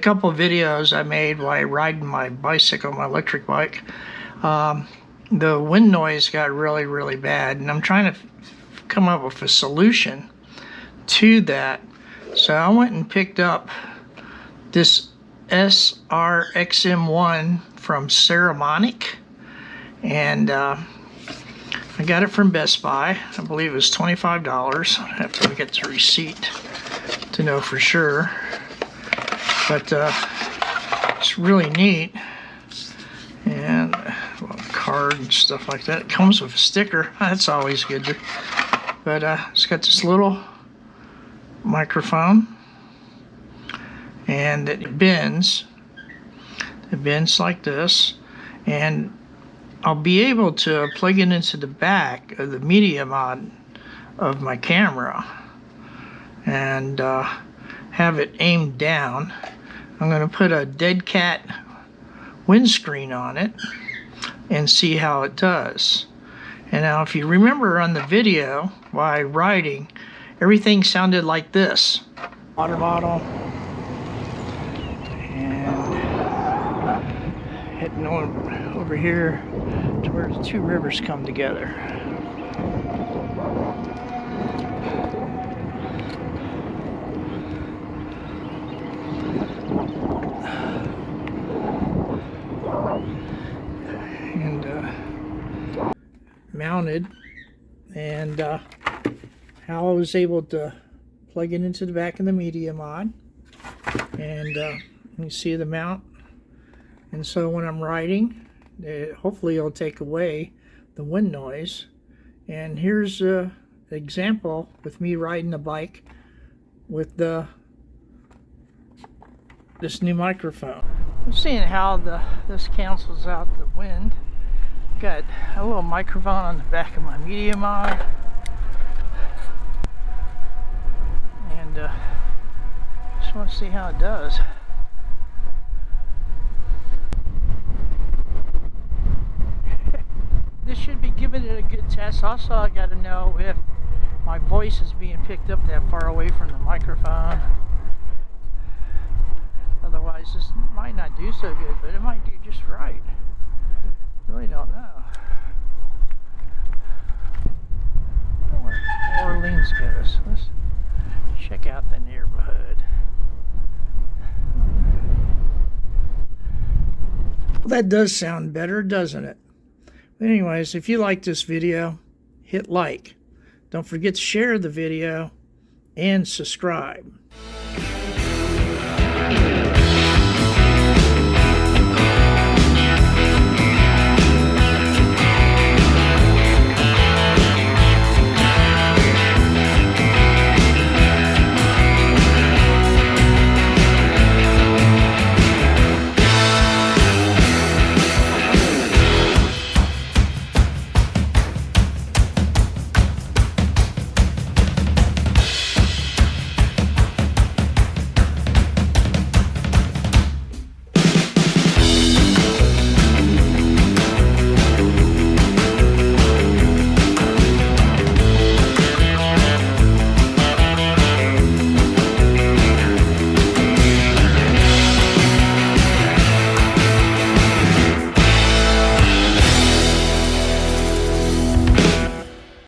couple of videos I made while riding my bicycle, my electric bike. The wind noise got really bad, and I'm trying to come up with a solution to that. So I went and picked up this XM1 from Saramonic, and I got it from Best Buy. I believe it was $25. I have to get the receipt to know for sure, but it's really neat. And well, card and stuff like that. It comes with a sticker. That's always good. But it's got this little microphone, and it bends. It bends like this, and I'll be able to plug it into the back of the media mod of my camera and have it aimed down. I'm going to put a dead cat windscreen on it and see how it does. And now, if you remember on the video while riding, everything sounded like this. Water bottle, and heading on over here to where the two rivers come together. And mounted, and how I was able to plug it into the back of the media mod, and you see the mount. And so when I'm riding, hopefully it'll take away the wind noise. And here's an example with me riding a bike with this new microphone. I'm seeing how this cancels out the wind. Got a little microphone on the back of my media mod, and just want to see how it does. This should be giving it a good test. Also, I got to know if my voice is being picked up that far away from the microphone. Otherwise, this might not do so good, but it might do just right. Really don't know. I don't know where Orleans goes. Let's check out the neighborhood. Well, that does sound better, doesn't it? But anyways, if you like this video, hit like. Don't forget to share the video and subscribe.